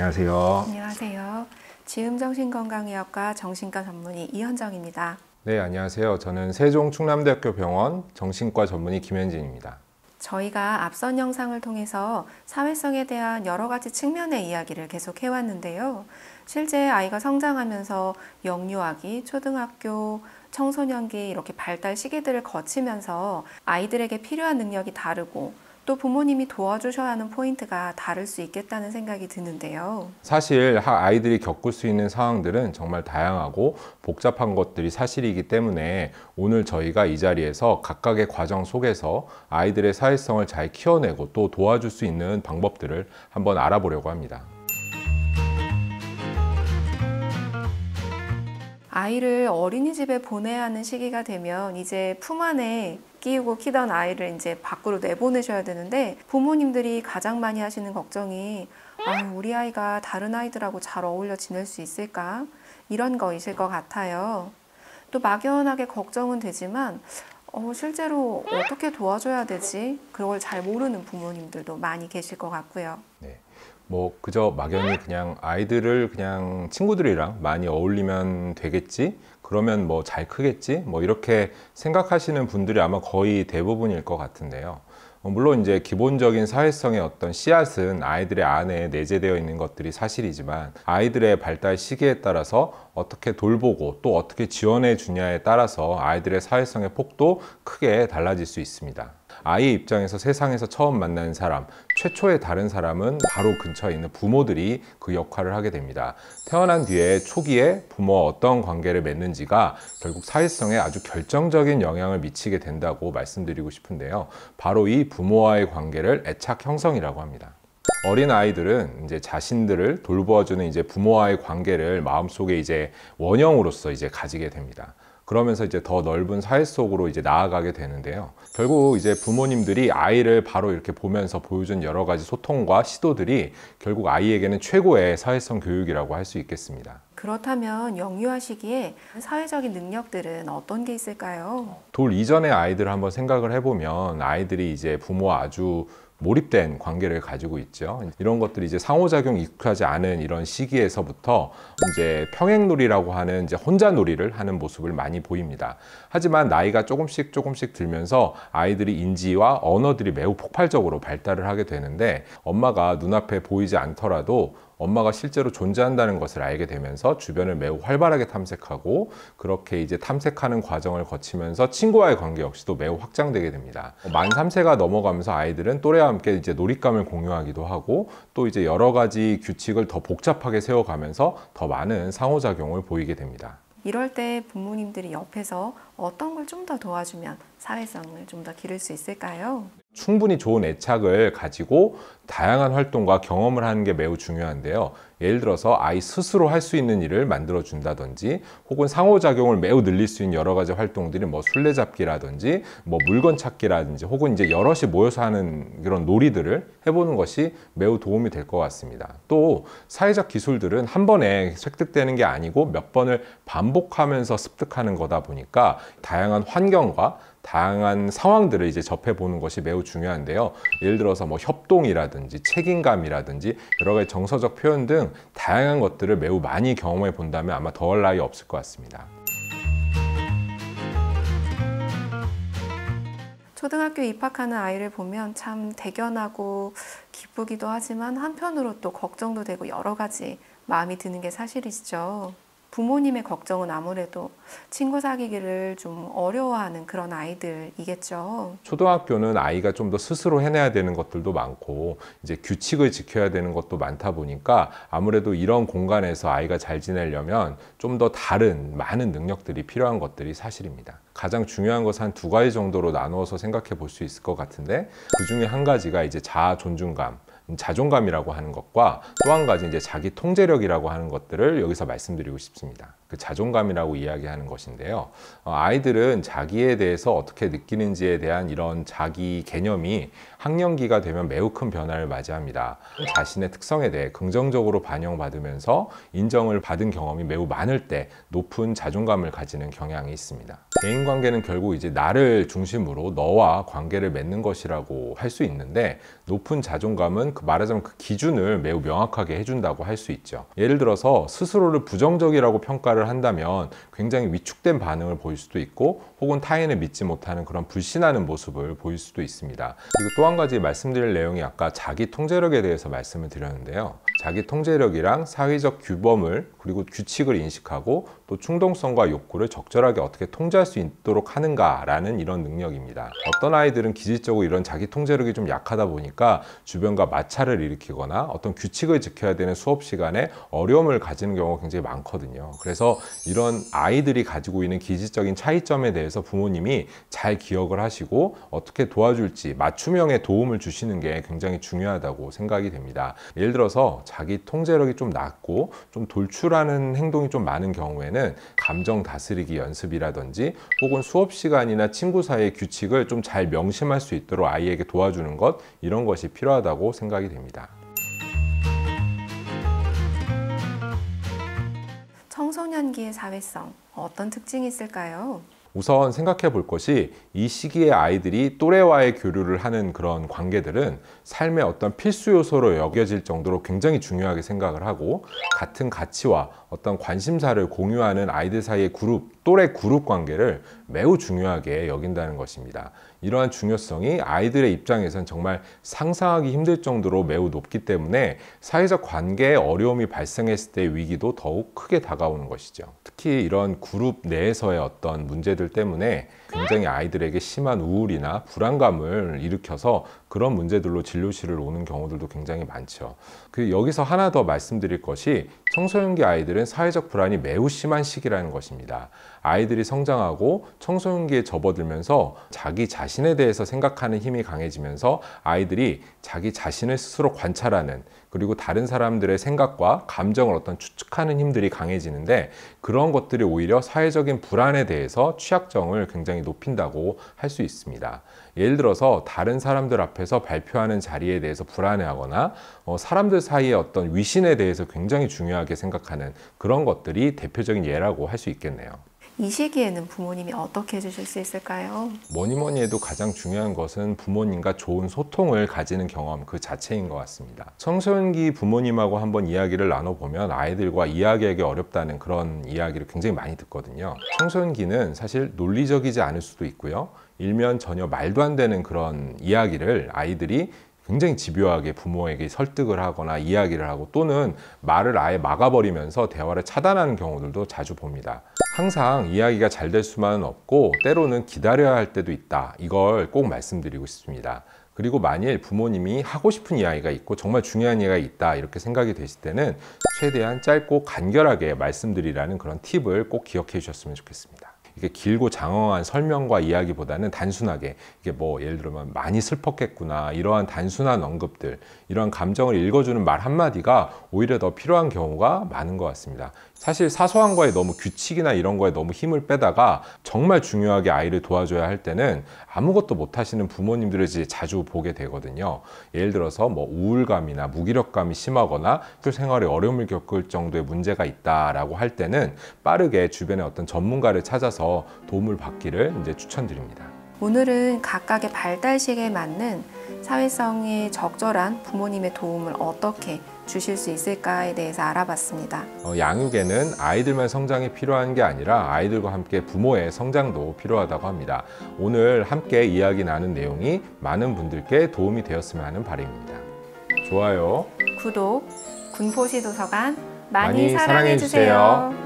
안녕하세요. 안녕하세요. 지음정신건강의학과 정신과 전문의 이현정입니다. 네, 안녕하세요. 저는 세종 충남대학교 병원 정신과 전문의 김현진입니다. 저희가 앞선 영상을 통해서 사회성에 대한 여러 가지 측면의 이야기를 계속 해왔는데요. 실제 아이가 성장하면서 영유아기, 초등학교, 청소년기 이렇게 발달 시기들을 거치면서 아이들에게 필요한 능력이 다르고 또 부모님이 도와주셔야 하는 포인트가 다를 수 있겠다는 생각이 드는데요. 사실 아이들이 겪을 수 있는 상황들은 정말 다양하고 복잡한 것들이 사실이기 때문에 오늘 저희가 이 자리에서 각각의 과정 속에서 아이들의 사회성을 잘 키워내고 또 도와줄 수 있는 방법들을 한번 알아보려고 합니다. 아이를 어린이집에 보내야 하는 시기가 되면 이제 품 안에 끼우고 키던 아이를 이제 밖으로 내보내셔야 되는데 부모님들이 가장 많이 하시는 걱정이 우리 아이가 다른 아이들하고 잘 어울려 지낼 수 있을까? 이런 거이실 것 같아요. 또 막연하게 걱정은 되지만 실제로 어떻게 도와줘야 되지? 그걸 잘 모르는 부모님들도 많이 계실 것 같고요. 네. 그저 막연히 그냥 아이들을 그냥 친구들이랑 많이 어울리면 되겠지? 그러면 잘 크겠지? 이렇게 생각하시는 분들이 아마 거의 대부분일 것 같은데요. 물론 이제 기본적인 사회성의 어떤 씨앗은 아이들의 안에 내재되어 있는 것들이 사실이지만 아이들의 발달 시기에 따라서 어떻게 돌보고 또 어떻게 지원해 주냐에 따라서 아이들의 사회성의 폭도 크게 달라질 수 있습니다. 아이의 입장에서 세상에서 처음 만나는 사람, 최초의 다른 사람은 바로 근처에 있는 부모들이 그 역할을 하게 됩니다. 태어난 뒤에 초기에 부모와 어떤 관계를 맺는지가 결국 사회성에 아주 결정적인 영향을 미치게 된다고 말씀드리고 싶은데요. 바로 이 부모와의 관계를 애착 형성이라고 합니다. 어린 아이들은 이제 자신들을 돌보아주는 이제 부모와의 관계를 마음속에 이제 원형으로서 이제 가지게 됩니다. 그러면서 이제 더 넓은 사회 속으로 이제 나아가게 되는데요. 결국 이제 부모님들이 아이를 바로 이렇게 보면서 보여준 여러 가지 소통과 시도들이 결국 아이에게는 최고의 사회성 교육이라고 할 수 있겠습니다. 그렇다면 영유아 시기에 사회적인 능력들은 어떤 게 있을까요? 돌 이전의 아이들을 한번 생각을 해보면 아이들이 이제 부모와 아주 몰입된 관계를 가지고 있죠. 이런 것들이 이제 상호작용이 익숙하지 않은 이런 시기에서부터 이제 평행놀이라고 하는 이제 혼자놀이를 하는 모습을 많이 보입니다. 하지만 나이가 조금씩 들면서 아이들이 인지와 언어들이 매우 폭발적으로 발달을 하게 되는데 엄마가 눈앞에 보이지 않더라도 엄마가 실제로 존재한다는 것을 알게 되면서 주변을 매우 활발하게 탐색하고 그렇게 이제 탐색하는 과정을 거치면서 친구와의 관계 역시도 매우 확장되게 됩니다. 만 3세가 넘어가면서 아이들은 또래와 함께 이제 놀잇감을 공유하기도 하고 또 이제 여러 가지 규칙을 더 복잡하게 세워가면서 더 많은 상호작용을 보이게 됩니다. 이럴 때 부모님들이 옆에서 어떤 걸 좀 더 도와주면 사회성을 좀 더 기를 수 있을까요? 충분히 좋은 애착을 가지고 다양한 활동과 경험을 하는 게 매우 중요한데요. 예를 들어서 아이 스스로 할 수 있는 일을 만들어 준다든지 혹은 상호작용을 매우 늘릴 수 있는 여러 가지 활동들이 술래잡기라든지 물건 찾기라든지 혹은 이제 여럿이 모여서 하는 그런 놀이들을 해보는 것이 매우 도움이 될 것 같습니다. 또 사회적 기술들은 한 번에 획득되는 게 아니고 몇 번을 반복하면서 습득하는 거다 보니까 다양한 환경과 다양한 상황들을 이제 접해보는 것이 매우 중요한데요. 예를 들어서 협동이라든지 책임감이라든지 여러 가지 정서적 표현 등 다양한 것들을 매우 많이 경험해 본다면 아마 더할 나위 없을 것 같습니다. 초등학교 입학하는 아이를 보면 참 대견하고 기쁘기도 하지만 한편으로 또 걱정도 되고 여러 가지 마음이 드는 게 사실이시죠. 부모님의 걱정은 아무래도 친구 사귀기를 좀 어려워하는 그런 아이들이겠죠. 초등학교는 아이가 좀 더 스스로 해내야 되는 것들도 많고 이제 규칙을 지켜야 되는 것도 많다 보니까 아무래도 이런 공간에서 아이가 잘 지내려면 좀 더 다른 많은 능력들이 필요한 것들이 사실입니다. 가장 중요한 것은 한 두 가지 정도로 나누어서 생각해 볼 수 있을 것 같은데 그 중에 한 가지가 이제 자아 존중감, 자존감이라고 하는 것과 또 한 가지 이제 자기 통제력이라고 하는 것들을 여기서 말씀드리고 싶습니다. 그 자존감이라고 이야기하는 것인데요. 아이들은 자기에 대해서 어떻게 느끼는지에 대한 이런 자기 개념이 학령기가 되면 매우 큰 변화를 맞이합니다. 자신의 특성에 대해 긍정적으로 반영받으면서 인정을 받은 경험이 매우 많을 때 높은 자존감을 가지는 경향이 있습니다. 대인관계는 결국 이제 나를 중심으로 너와 관계를 맺는 것이라고 할 수 있는데, 높은 자존감은 말하자면 그 기준을 매우 명확하게 해준다고 할 수 있죠. 예를 들어서 스스로를 부정적이라고 평가를 한다면 굉장히 위축된 반응을 보일 수도 있고, 혹은 타인을 믿지 못하는 그런 불신하는 모습을 보일 수도 있습니다. 그리고 또 한 가지 말씀드릴 내용이 아까 자기 통제력에 대해서 말씀을 드렸는데요. 자기 통제력이랑 사회적 규범을 그리고 규칙을 인식하고 또 충동성과 욕구를 적절하게 어떻게 통제할 수 있도록 하는가라는 이런 능력입니다. 어떤 아이들은 기질적으로 이런 자기 통제력이 좀 약하다 보니까 주변과 마찰을 일으키거나 어떤 규칙을 지켜야 되는 수업 시간에 어려움을 가지는 경우가 굉장히 많거든요. 그래서 이런 아이들이 가지고 있는 기질적인 차이점에 대해서 부모님이 잘 기억을 하시고 어떻게 도와줄지 맞춤형의 도움을 주시는 게 굉장히 중요하다고 생각이 됩니다. 예를 들어서 자기 통제력이 좀 낮고 좀 돌출하는 행동이 좀 많은 경우에는 감정 다스리기 연습이라든지 혹은 수업 시간이나 친구 사이의 규칙을 좀 잘 명심할 수 있도록 아이에게 도와주는 것, 이런 것이 필요하다고 생각이 됩니다. 청소년기의 사회성, 어떤 특징이 있을까요? 우선 생각해 볼 것이, 이 시기에 아이들이 또래와의 교류를 하는 그런 관계들은 삶의 어떤 필수 요소로 여겨질 정도로 굉장히 중요하게 생각을 하고, 같은 가치와 어떤 관심사를 공유하는 아이들 사이의 또래 그룹 관계를 매우 중요하게 여긴다는 것입니다. 이러한 중요성이 아이들의 입장에선 정말 상상하기 힘들 정도로 매우 높기 때문에 사회적 관계에 어려움이 발생했을 때의 위기도 더욱 크게 다가오는 것이죠. 특히 이런 그룹 내에서의 어떤 문제들 때문에 굉장히 아이들에게 심한 우울이나 불안감을 일으켜서 그런 문제들로 진료실을 오는 경우들도 굉장히 많죠. 여기서 하나 더 말씀드릴 것이, 청소년기 아이들은 사회적 불안이 매우 심한 시기라는 것입니다. 아이들이 성장하고 청소년기에 접어들면서 자기 자신에 대해서 생각하는 힘이 강해지면서 아이들이 자기 자신을 스스로 관찰하는, 그리고 다른 사람들의 생각과 감정을 어떤 추측하는 힘들이 강해지는데, 그런 것들이 오히려 사회적인 불안에 대해서 취약점을 굉장히 높인다고 할 수 있습니다. 예를 들어서 다른 사람들 앞에서 발표하는 자리에 대해서 불안해하거나 사람들 사이의 어떤 위신에 대해서 굉장히 중요하게 생각하는 그런 것들이 대표적인 예라고 할 수 있겠네요. 이 시기에는 부모님이 어떻게 해주실 수 있을까요? 뭐니 해도 가장 중요한 것은 부모님과 좋은 소통을 가지는 경험 그 자체인 것 같습니다. 청소년기 부모님하고 한번 이야기를 나눠보면 아이들과 이야기하기 어렵다는 그런 이야기를 굉장히 많이 듣거든요. 청소년기는 사실 논리적이지 않을 수도 있고요. 일면 전혀 말도 안 되는 그런 이야기를 아이들이 굉장히 집요하게 부모에게 설득을 하거나 이야기를 하고, 또는 말을 아예 막아버리면서 대화를 차단하는 경우들도 자주 봅니다. 항상 이야기가 잘 될 수만은 없고 때로는 기다려야 할 때도 있다. 이걸 꼭 말씀드리고 싶습니다. 그리고 만일 부모님이 하고 싶은 이야기가 있고 정말 중요한 이야기가 있다 이렇게 생각이 되실 때는 최대한 짧고 간결하게 말씀드리라는 그런 팁을 꼭 기억해 주셨으면 좋겠습니다. 이게 길고 장황한 설명과 이야기보다는 단순하게, 이게 예를 들면 많이 슬펐겠구나, 이러한 단순한 언급들, 이러한 감정을 읽어주는 말 한마디가 오히려 더 필요한 경우가 많은 것 같습니다. 사실 사소한 거에 너무 규칙이나 이런 거에 너무 힘을 빼다가 정말 중요하게 아이를 도와줘야 할 때는 아무것도 못 하시는 부모님들을 자주 보게 되거든요. 예를 들어서 우울감이나 무기력감이 심하거나 학교 생활에 어려움을 겪을 정도의 문제가 있다라고 할 때는 빠르게 주변에 어떤 전문가를 찾아서 도움을 받기를 추천드립니다. 오늘은 각각의 발달 시기에 맞는 사회성에 적절한 부모님의 도움을 어떻게 주실 수 있을까에 대해서 알아봤습니다. 양육에는 아이들만 성장이 필요한 게 아니라 아이들과 함께 부모의 성장도 필요하다고 합니다. 오늘 함께 이야기 나눈 내용이 많은 분들께 도움이 되었으면 하는 바람입니다. 좋아요, 구독, 군포시 도서관 많이 많이 사랑해주세요.